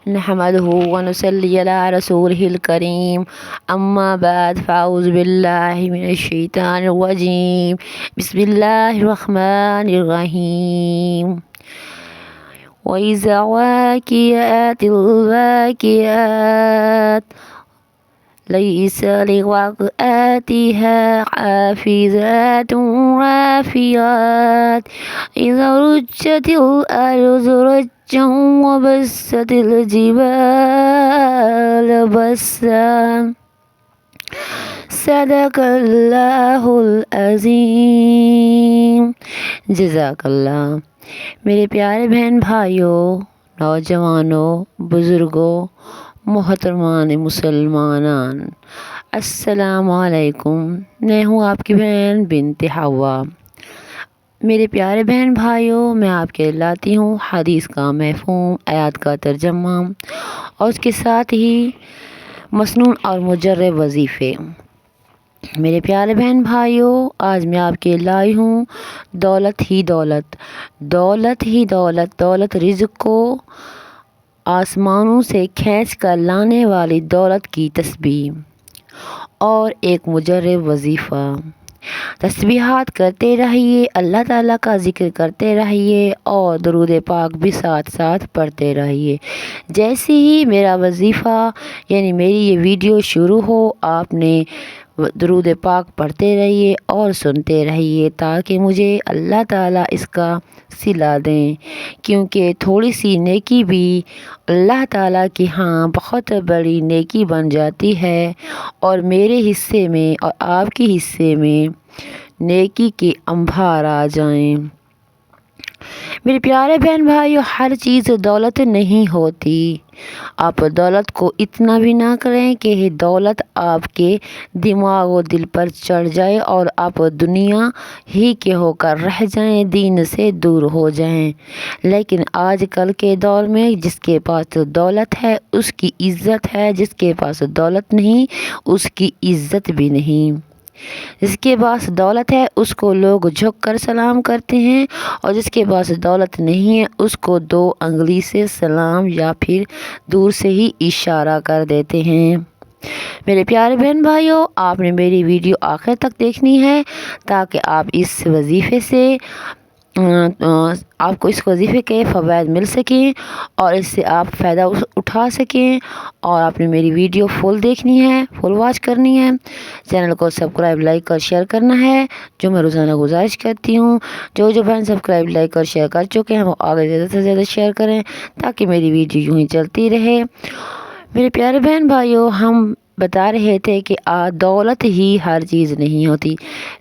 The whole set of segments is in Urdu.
نحمده ونصلي على رسوله الكريم أما بعد فأعوذ بالله من الشيطان الرجيم بسم الله الرحمن الرحيم وإذا واقعت الواقعات ليس لوقعتها حافظات رافعات إذا رجت الأرض رجا وبست الجبال بسا صدق اللہ العظیم۔ جزاک اللہ۔ میرے پیارے بہن بھائیوں، نوجوانوں، بزرگوں، محترمان مسلمانان، السلام علیکم۔ میں ہوں آپ کی بہن بنت حوا۔ میرے پیارے بہن بھائیوں، میں آپ کے لاتی ہوں حدیث کا مفہوم، آیات کا ترجمہ اور اس کے ساتھ ہی مسنون اور مجرب وظیفے۔ میرے پیارے بہن بھائیوں، آج میں آپ کے لائی ہوں دولت ہی دولت، دولت ہی دولت، دولت رزق کو آسمانوں سے کھینچ کر لانے والی دولت کی تسبیح اور ایک مجرب وظیفہ۔ تسبیحات کرتے رہیے، اللہ تعالیٰ کا ذکر کرتے رہیے اور درود پاک بھی ساتھ ساتھ پڑھتے رہیے۔ جیسے ہی میرا وظیفہ یعنی میری یہ ویڈیو شروع ہو، آپ نے درود پاک پڑھتے رہیے اور سنتے رہیے تاکہ مجھے اللہ تعالیٰ اس کا صلہ دیں، کیونکہ تھوڑی سی نیکی بھی اللہ تعالیٰ کی ہاں بہت بڑی نیکی بن جاتی ہے، اور میرے حصے میں اور آپ کے حصے میں نیکی کے انبار آ جائیں۔ میرے پیارے بہن بھائیو، ہر چیز دولت نہیں ہوتی۔ آپ دولت کو اتنا بھی نہ کریں کہ یہ دولت آپ کے دماغ و دل پر چڑھ جائے اور آپ دنیا ہی کے ہو کر رہ جائیں، دین سے دور ہو جائیں۔ لیکن آج کل کے دور میں جس کے پاس دولت ہے اس کی عزت ہے، جس کے پاس دولت نہیں اس کی عزت بھی نہیں۔ جس کے پاس دولت ہے اس کو لوگ جھک کر سلام کرتے ہیں، اور جس کے پاس دولت نہیں ہے اس کو 2 انگلی سے سلام یا پھر دور سے ہی اشارہ کر دیتے ہیں۔ میرے پیارے بہن بھائیوں، آپ نے میری ویڈیو آخر تک دیکھنی ہے تاکہ آپ اس وظیفے سے آپ کو اس وظیفے کے فوائد مل سکیں اور اس سے آپ فائدہ اٹھا سکیں۔ اور آپ نے میری ویڈیو فل دیکھنی ہے، فل واچ کرنی ہے، چینل کو سبسکرائب، لائک اور شیئر کرنا ہے، جو میں روزانہ گزارش کرتی ہوں۔ جو بہن سبسکرائب، لائک اور شیئر کر چکے ہیں وہ آگے زیادہ سے زیادہ شیئر کریں تاکہ میری ویڈیو یوں ہی چلتی رہے۔ میرے پیارے بہن بھائیوں، ہم بتا رہے تھے کہ دولت ہی ہر چیز نہیں ہوتی،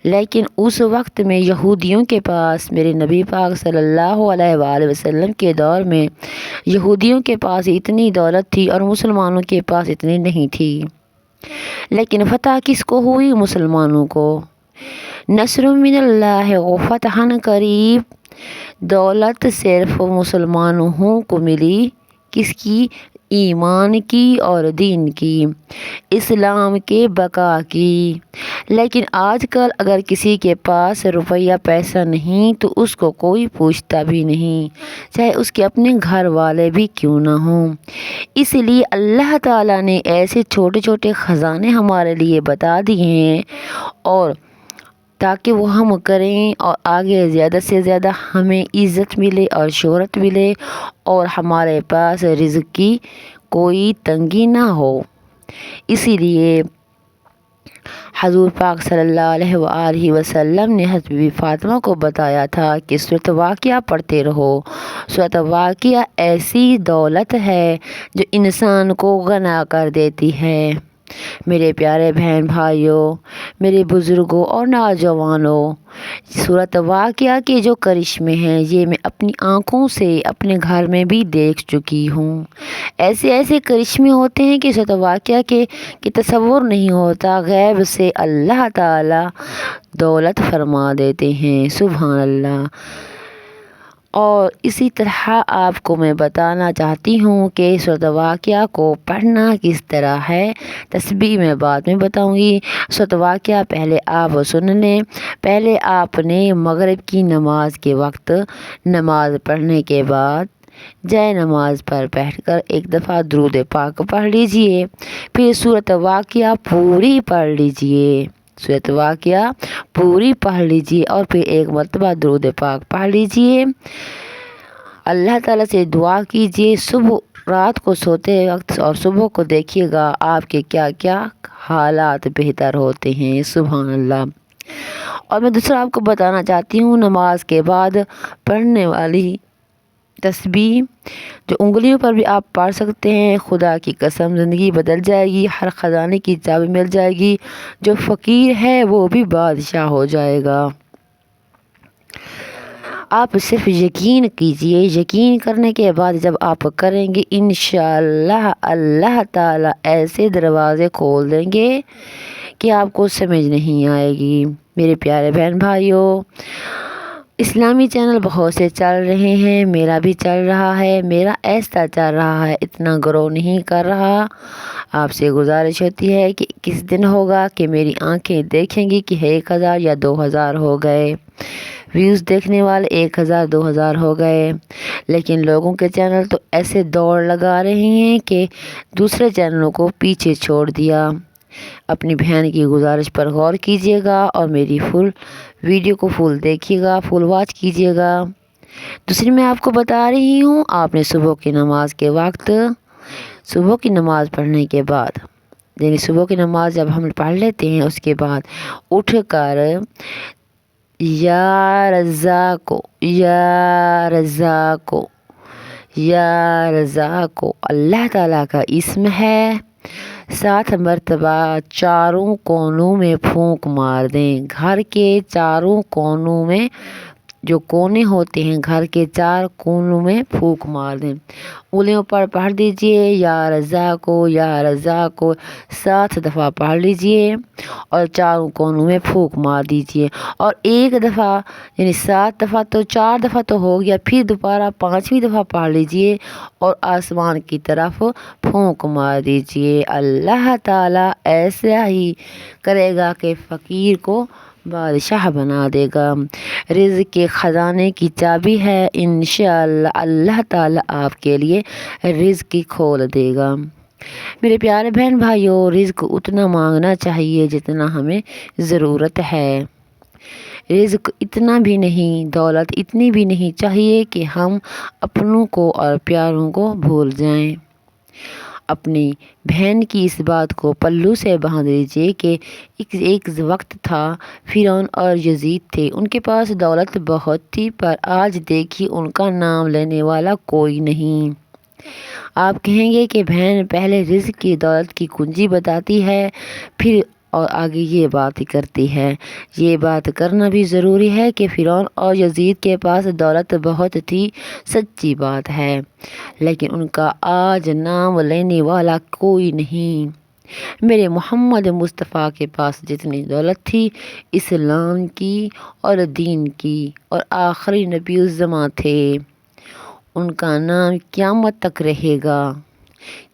لیکن اس وقت میں یہودیوں کے پاس میرے نبی پاک صلی اللہ علیہ وآلہ وسلم کے دور میں یہودیوں کے پاس اتنی دولت تھی اور مسلمانوں کے پاس اتنی نہیں تھی۔ لیکن فتح کس کو ہوئی؟ مسلمانوں کو۔ نصر من اللہ و فتح قریب۔ دولت صرف مسلمانوں کو ملی، کس کی؟ ایمان کی اور دین کی، اسلام کے بقا کی۔ لیکن آج کل اگر کسی کے پاس روپیہ پیسہ نہیں تو اس کو کوئی پوچھتا بھی نہیں، چاہے اس کے اپنے گھر والے بھی کیوں نہ ہوں۔ اس لیے اللہ تعالیٰ نے ایسے چھوٹے چھوٹے خزانے ہمارے لیے بتا دیے ہیں، اور تاکہ وہ ہم کریں اور آگے زیادہ سے زیادہ ہمیں عزت ملے اور شہرت ملے اور ہمارے پاس رزق کی کوئی تنگی نہ ہو۔ اسی لیے حضور پاک صلی اللہ علیہ وآلہ وسلم نے حضرت بی بی فاطمہ کو بتایا تھا کہ سورۃ واقعہ پڑھتے رہو۔ سورۃ واقعہ ایسی دولت ہے جو انسان کو غنی کر دیتی ہے۔ میرے پیارے بہن بھائیوں، میرے بزرگوں اور نوجوانوں، سورۃ واقعہ کے جو کرشمے ہیں یہ میں اپنی آنکھوں سے اپنے گھر میں بھی دیکھ چکی ہوں۔ ایسے ایسے کرشمے ہوتے ہیں کہ سورۃ واقعہ کے تصور نہیں ہوتا، غیب سے اللہ تعالیٰ دولت فرما دیتے ہیں، سبحان اللہ۔ اور اسی طرح آپ کو میں بتانا چاہتی ہوں کہ سورۃ واقعہ کو پڑھنا کس طرح ہے، تسبیح میں بعد میں بتاؤں گی۔ سورۃ واقعہ پہلے آپ سن لیں۔ پہلے آپ نے مغرب کی نماز کے وقت نماز پڑھنے کے بعد جائے نماز پر بیٹھ کر ایک دفعہ درود پاک پڑھ لیجئے، پھر سورۃ واقعہ پوری پڑھ لیجئے، سورۃ واقعہ پوری پڑھ لیجئے اور پھر ایک مرتبہ درود پاک پڑھ لیجئے۔ اللہ تعالیٰ سے دعا کیجئے رات کو سوتے وقت اور صبح کو دیکھیے گا آپ کے کیا کیا حالات بہتر ہوتے ہیں۔ سبحان اللہ۔ اور میں دوسرا آپ کو بتانا چاہتی ہوں، نماز کے بعد پڑھنے والی تسبیح جو انگلیوں پر بھی آپ پڑھ سکتے ہیں، خدا کی قسم زندگی بدل جائے گی، ہر خزانے کی چابی مل جائے گی، جو فقیر ہے وہ بھی بادشاہ ہو جائے گا۔ آپ صرف یقین کیجئے، یقین کرنے کے بعد جب آپ کریں گے انشاءاللہ اللہ تعالیٰ ایسے دروازے کھول دیں گے کہ آپ کو سمجھ نہیں آئے گی۔ میرے پیارے بہن بھائیوں، اسلامی چینل بہت سے چل رہے ہیں، میرا بھی چل رہا ہے، میرا ایسا چل رہا ہے، اتنا گرو نہیں کر رہا۔ آپ سے گزارش ہوتی ہے کہ کس دن ہوگا کہ میری آنکھیں دیکھیں گی کہ 1000 یا 2000 ہو گئے، ویوز دیکھنے والے 1000 2000 ہو گئے، لیکن لوگوں کے چینل تو ایسے دوڑ لگا رہے ہیں کہ دوسرے چینلوں کو پیچھے چھوڑ دیا۔ اپنی بہن کی گزارش پر غور کیجیے گا اور میری فل ویڈیو کو فل دیکھیے گا، فل واچ کیجیے گا۔ دوسری میں آپ کو بتا رہی ہوں، آپ نے صبح کی نماز کے وقت، صبح کی نماز پڑھنے کے بعد، یعنی صبح کی نماز جب ہم پڑھ لیتے ہیں اس کے بعد اٹھ کر یا رزاقو یا رزاقو یا رزاقو اللہ تعالیٰ کا اسم ہے، 7 مرتبہ چاروں کونوں میں پھونک مار دیں۔ گھر کے چاروں کونوں میں، جو کونے ہوتے ہیں گھر کے 4 کونوں میں پھونک مار دیں۔ انگلیوں پر پڑھ دیجئے یا رزاقو یا رزاقو 7 دفعہ پڑھ لیجئے اور چاروں کونوں میں پھونک مار دیجئے، اور ایک دفعہ یعنی 7 دفعہ تو 4 دفعہ تو ہو گیا، پھر دوبارہ 5ویں دفعہ پڑھ لیجئے اور آسمان کی طرف پھونک مار دیجئے۔ اللہ تعالیٰ ایسا ہی کرے گا کہ فقیر کو بادشاہ بنا دے گا۔ رزق کے خزانے کی چابی ہے، انشاءاللہ اللہ تعالیٰ آپ کے لیے رزق کھول دے گا۔ میرے پیارے بہن بھائیوں، رزق اتنا مانگنا چاہیے جتنا ہمیں ضرورت ہے، رزق اتنا بھی نہیں، دولت اتنی بھی نہیں چاہیے کہ ہم اپنوں کو اور پیاروں کو بھول جائیں۔ اپنی بہن کی اس بات کو پلو سے باندھ لیجیے کہ ایک وقت تھا، فرعون اور یزید تھے، ان کے پاس دولت بہت تھی، پر آج دیکھیے ان کا نام لینے والا کوئی نہیں۔ آپ کہیں گے کہ بہن پہلے رزق کی دولت کی کنجی بتاتی ہے، پھر اور آگے یہ بات کرتی ہے۔ یہ بات کرنا بھی ضروری ہے کہ فرعون اور یزید کے پاس دولت بہت تھی، سچی بات ہے، لیکن ان کا آج نام لینے والا کوئی نہیں۔ میرے محمد مصطفیٰ کے پاس جتنی دولت تھی اسلام کی اور دین کی، اور آخری نبی الزماں تھے، ان کا نام قیامت تک رہے گا۔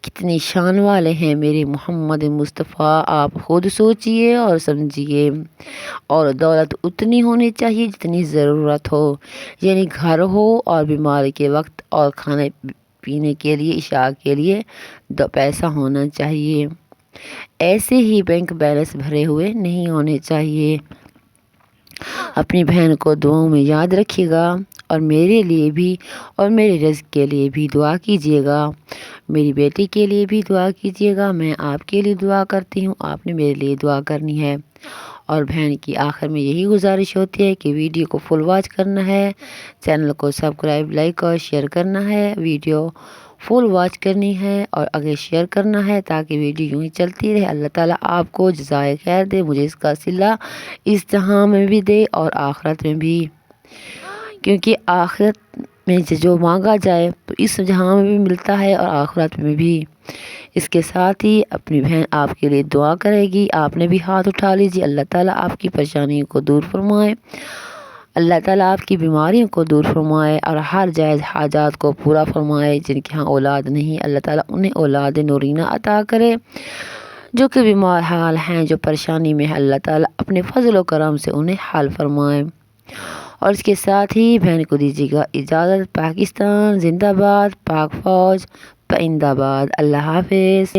کتنی شان والے ہیں میرے محمد مصطفیٰ، آپ خود سوچئے اور سمجھیے۔ اور دولت اتنی ہونی چاہیے جتنی ضرورت ہو، یعنی گھر ہو اور بیماری کے وقت اور کھانے پینے کے لیے، عشاء کے لیے پیسہ ہونا چاہیے۔ ایسے ہی بینک بیلنس بھرے ہوئے نہیں ہونے چاہیے۔ اپنی بہن کو دعاؤں میں یاد رکھیے گا، اور میرے لیے بھی اور میرے رزق کے لیے بھی دعا کیجیے گا، میری بیٹی کے لیے بھی دعا کیجیے گا۔ میں آپ کے لیے دعا کرتی ہوں، آپ نے میرے لیے دعا کرنی ہے۔ اور بہن کی آخر میں یہی گزارش ہوتی ہے کہ ویڈیو کو فل واچ کرنا ہے، چینل کو سبسکرائب، لائک اور شیئر کرنا ہے، ویڈیو فل واچ کرنی ہے اور آگے شیئر کرنا ہے تاکہ ویڈیو یوں ہی چلتی رہے۔ اللہ تعالیٰ آپ کو جزائے خیر دے، مجھے اس کا صلہ اس جہاں میں بھی دے اور آخرت میں بھی، کیونکہ آخرت میں جو مانگا جائے تو اس جہاں میں بھی ملتا ہے اور آخرت میں بھی۔ اس کے ساتھ ہی اپنی بہن آپ کے لیے دعا کرے گی، آپ نے بھی ہاتھ اٹھا لیجیے۔ اللہ تعالیٰ آپ کی پریشانیوں کو دور فرمائے، اللہ تعالیٰ آپ کی بیماریوں کو دور فرمائے اور ہر جائز حاجات کو پورا فرمائے۔ جن کے ہاں اولاد نہیں، اللہ تعالیٰ انہیں اولاد نورینہ عطا کرے۔ جو کہ بیمار حال ہیں، جو پریشانی میں ہے، اللہ تعالیٰ اپنے فضل و کرم سے انہیں حل فرمائے۔ اور اس کے ساتھ ہی بہن کو دیجیے گا اجازت۔ پاکستان زندہ باد، پاک فوج پائندہ باد۔ اللہ حافظ۔